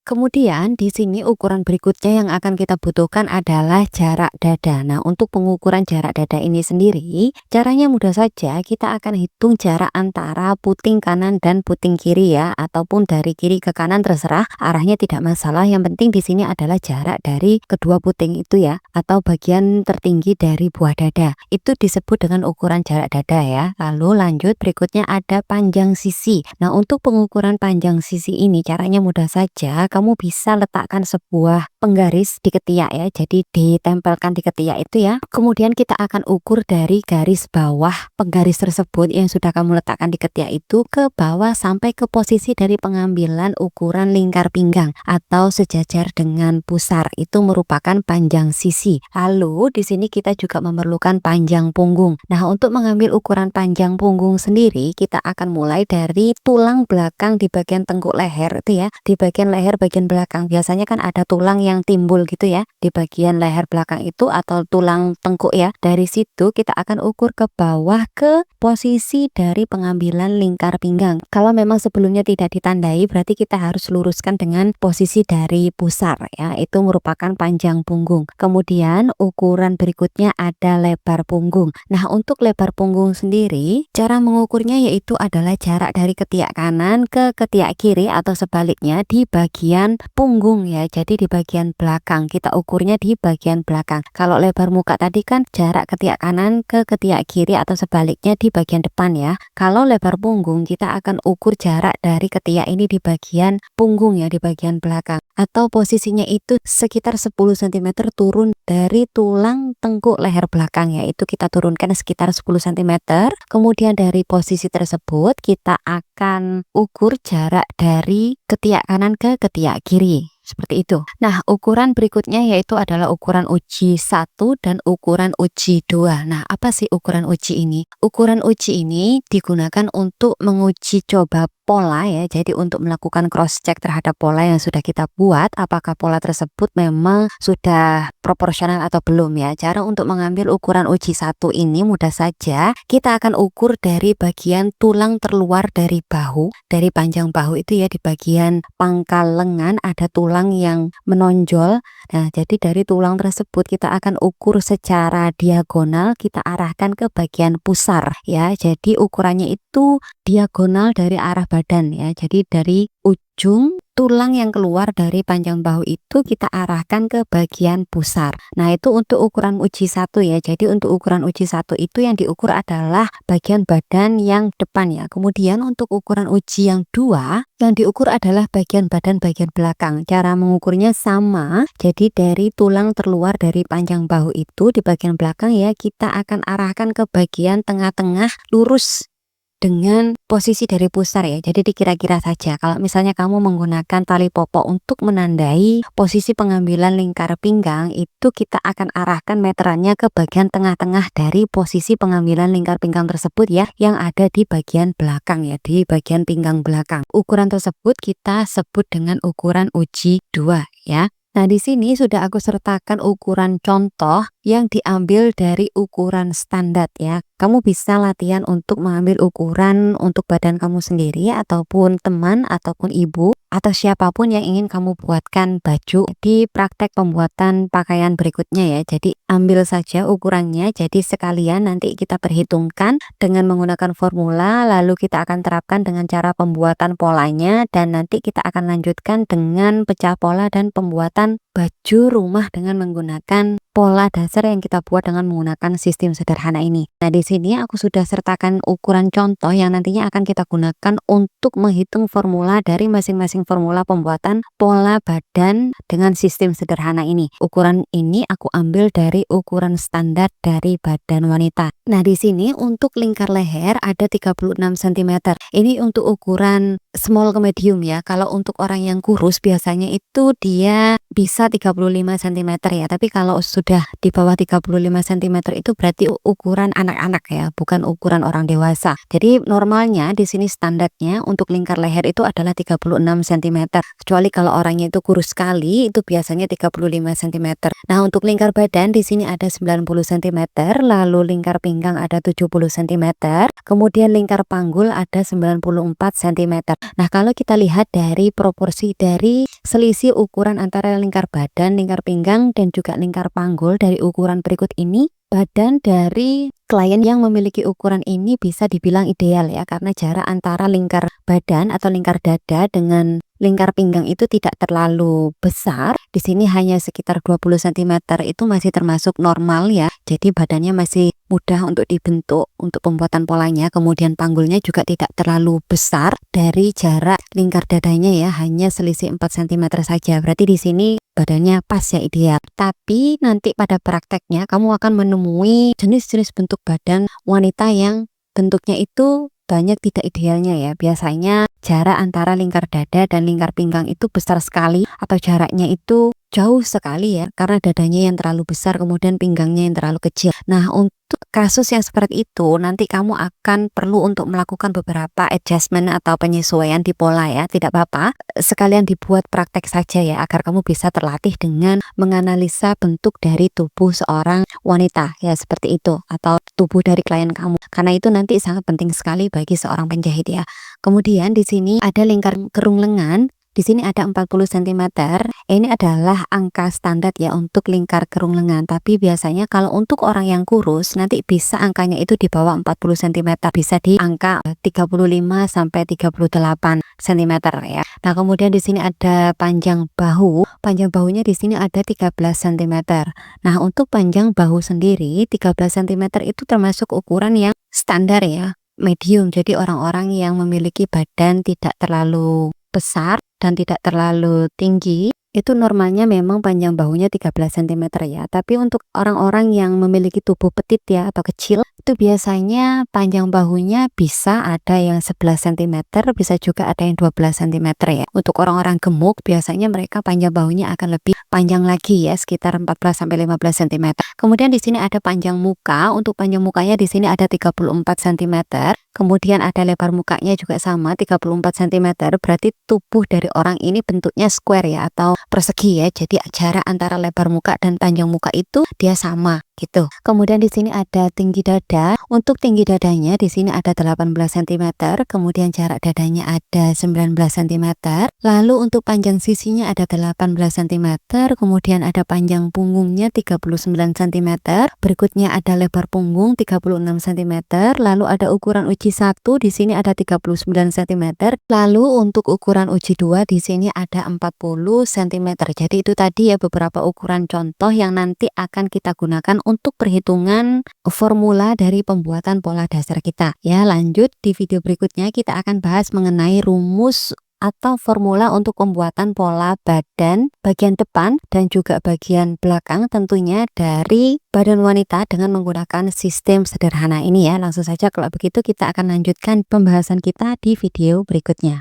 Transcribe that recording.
Kemudian di sini ukuran berikutnya yang akan kita butuhkan adalah jarak dada. Nah, untuk pengukuran jarak dada ini sendiri, caranya mudah saja. Kita akan hitung jarak antara puting kanan dan puting kiri ya, ataupun dari kiri ke kanan terserah, arahnya tidak masalah. Yang penting di sini adalah jarak dari kedua puting itu ya, atau bagian tertinggi dari buah dada. Itu disebut dengan ukuran jarak dada ya. Lalu lanjut berikutnya ada panjang sisi. Nah, untuk pengukuran panjang sisi ini caranya mudah saja. Kamu bisa letakkan sebuah penggaris di ketiak ya, jadi ditempelkan di ketiak itu ya. Kemudian kita akan ukur dari garis bawah penggaris tersebut yang sudah kamu letakkan di ketiak itu ke bawah sampai ke posisi dari pengambilan ukuran lingkar pinggang atau sejajar dengan pusar. Itu merupakan panjang sisi. Lalu di sini kita juga memerlukan panjang punggung. Nah, untuk mengambil ukuran panjang punggung sendiri, kita akan mulai dari tulang belakang di bagian tengkuk leher itu ya, di bagian leher bagian belakang. Biasanya kan ada tulang yang timbul gitu ya di bagian leher belakang itu atau tulang tengkuk ya. Dari situ kita akan ukur ke bawah ke posisi dari pengambilan lingkar pinggang. Kalau memang sebelumnya tidak ditandai, berarti kita harus luruskan dengan posisi dari pusar ya. Itu merupakan panjang punggung. Kemudian ukuran berikutnya ada lebar punggung. Nah, untuk lebar punggung sendiri, cara mengukurnya yaitu adalah jarak dari ketiak kanan ke ketiak kiri atau sebaliknya di bagian punggung ya. Jadi di bagian belakang, kita ukurnya di bagian belakang. Kalau lebar muka tadi kan jarak ketiak kanan ke ketiak kiri atau sebaliknya di bagian depan ya. Kalau lebar punggung kita akan ukur jarak dari ketiak ini di bagian punggung ya, di bagian belakang. Atau posisinya itu sekitar 10 cm turun dari tulang tengkuk leher belakang ya. Itu kita turunkan sekitar 10 cm. Kemudian dari posisi tersebut kita akan ukur jarak dari ketiak kanan ke ketiak kiri. Seperti itu. Nah, ukuran berikutnya yaitu adalah ukuran uji 1 dan ukuran uji 2. Nah, apa sih ukuran uji ini? Ukuran uji ini digunakan untuk menguji coba pola ya. Jadi untuk melakukan cross check terhadap pola yang sudah kita buat, apakah pola tersebut memang sudah proporsional atau belum ya. Cara untuk mengambil ukuran uji 1 ini mudah saja. Kita akan ukur dari bagian tulang terluar dari bahu, dari panjang bahu itu ya, di bagian pangkal lengan ada tulang yang menonjol. Nah, jadi dari tulang tersebut kita akan ukur secara diagonal, kita arahkan ke bagian pusar ya. Jadi ukurannya itu diagonal dari arah badan ya. Jadi dari ujung tulang yang keluar dari panjang bahu itu kita arahkan ke bagian pusar. Nah, itu untuk ukuran uji 1 ya. Jadi untuk ukuran uji 1 itu yang diukur adalah bagian badan yang depan ya. Kemudian untuk ukuran uji yang 2 yang diukur adalah bagian badan bagian belakang. Cara mengukurnya sama. Jadi dari tulang terluar dari panjang bahu itu di bagian belakang ya, kita akan arahkan ke bagian tengah-tengah lurus dengan posisi dari pusar ya. Jadi dikira-kira saja. Kalau misalnya kamu menggunakan tali popo untuk menandai posisi pengambilan lingkar pinggang, itu kita akan arahkan meterannya ke bagian tengah-tengah dari posisi pengambilan lingkar pinggang tersebut ya, yang ada di bagian belakang ya, di bagian pinggang belakang. Ukuran tersebut kita sebut dengan ukuran uji 2 ya. Nah, di sini sudah aku sertakan ukuran contoh yang diambil dari ukuran standar ya. Kamu bisa latihan untuk mengambil ukuran untuk badan kamu sendiri ataupun teman ataupun ibu atau siapapun yang ingin kamu buatkan baju di praktek pembuatan pakaian berikutnya ya. Jadi ambil saja ukurannya, jadi sekalian nanti kita perhitungkan dengan menggunakan formula, lalu kita akan terapkan dengan cara pembuatan polanya, dan nanti kita akan lanjutkan dengan pecah pola dan pembuatan baju rumah dengan menggunakan pola dasar yang kita buat dengan menggunakan sistem sederhana ini. Nah, di sini aku sudah sertakan ukuran contoh yang nantinya akan kita gunakan untuk menghitung formula dari masing-masing formula pembuatan pola badan dengan sistem sederhana ini. Ukuran ini aku ambil dari ukuran standar dari badan wanita. Nah, di sini untuk lingkar leher ada 36 cm. Ini untuk ukuran small ke medium ya. Kalau untuk orang yang kurus biasanya itu dia bisa 35 cm ya. Tapi kalau sudah udah di bawah 35 cm itu berarti ukuran anak-anak ya, bukan ukuran orang dewasa. Jadi normalnya di sini standarnya untuk lingkar leher itu adalah 36 cm. Kecuali kalau orangnya itu kurus sekali, itu biasanya 35 cm. Nah, untuk lingkar badan di sini ada 90 cm, lalu lingkar pinggang ada 70 cm, kemudian lingkar panggul ada 94 cm. Nah, kalau kita lihat dari proporsi dari selisih ukuran antara lingkar badan, lingkar pinggang, dan juga lingkar panggul dari ukuran berikut ini, badan dari klien yang memiliki ukuran ini bisa dibilang ideal ya, karena jarak antara lingkar badan atau lingkar dada dengan lingkar pinggang itu tidak terlalu besar. Di sini hanya sekitar 20 cm, itu masih termasuk normal ya. Jadi badannya masih mudah untuk dibentuk untuk pembuatan polanya. Kemudian panggulnya juga tidak terlalu besar dari jarak lingkar dadanya ya, hanya selisih 4 cm saja. Berarti di sini badannya pas ya, ideal. Tapi nanti pada prakteknya kamu akan menemui jenis-jenis bentuk badan wanita yang bentuknya itu banyak tidak idealnya ya. Biasanya jarak antara lingkar dada dan lingkar pinggang itu besar sekali, atau jaraknya itu jauh sekali ya, karena dadanya yang terlalu besar kemudian pinggangnya yang terlalu kecil. Nah, untuk kasus yang seperti itu nanti kamu akan perlu untuk melakukan beberapa adjustment atau penyesuaian di pola ya. Tidak apa-apa, sekalian dibuat praktek saja ya, agar kamu bisa terlatih dengan menganalisa bentuk dari tubuh seorang wanita ya, seperti itu, atau tubuh dari klien kamu, karena itu nanti sangat penting sekali bagi seorang penjahit ya. Kemudian di sini ada lingkar kerung lengan. Di sini ada 40 cm. Ini adalah angka standar ya untuk lingkar kerung lengan. Tapi biasanya kalau untuk orang yang kurus nanti bisa angkanya itu di bawah 40 cm. Bisa di angka 35 sampai 38 cm ya. Nah, kemudian di sini ada panjang bahu. Panjang bahunya di sini ada 13 cm. Nah, untuk panjang bahu sendiri 13 cm itu termasuk ukuran yang standar ya, medium. Jadi orang-orang yang memiliki badan tidak terlalu besar dan tidak terlalu tinggi, itu normalnya memang panjang bahunya 13 cm ya. Tapi untuk orang-orang yang memiliki tubuh petit ya atau kecil, itu biasanya panjang bahunya bisa ada yang 11 cm, bisa juga ada yang 12 cm ya. Untuk orang-orang gemuk biasanya mereka panjang bahunya akan lebih panjang lagi ya, sekitar 14 sampai 15 cm. Kemudian di sini ada panjang muka. Untuk panjang mukanya di sini ada 34 cm. Kemudian ada lebar mukanya juga sama 34 cm. Berarti tubuh dari orang ini bentuknya square ya, atau persegi ya. Jadi jarak antara lebar muka dan panjang muka itu dia sama gitu. Kemudian di sini ada tinggi dada. Untuk tinggi dadanya di sini ada 18 cm, kemudian jarak dadanya ada 19 cm. Lalu untuk panjang sisinya ada 18 cm, kemudian ada panjang punggungnya 39 cm. Berikutnya ada lebar punggung 36 cm, lalu ada ukuran uji 1 di sini ada 39 cm. Lalu untuk ukuran uji 2 di sini ada 40 cm. Jadi itu tadi ya beberapa ukuran contoh yang nanti akan kita gunakan untuk perhitungan formula dari pembuatan pola dasar kita. Ya, lanjut di video berikutnya kita akan bahas mengenai rumus atau formula untuk pembuatan pola badan bagian depan dan juga bagian belakang tentunya dari badan wanita dengan menggunakan sistem sederhana ini ya. Langsung saja kalau begitu kita akan lanjutkan pembahasan kita di video berikutnya.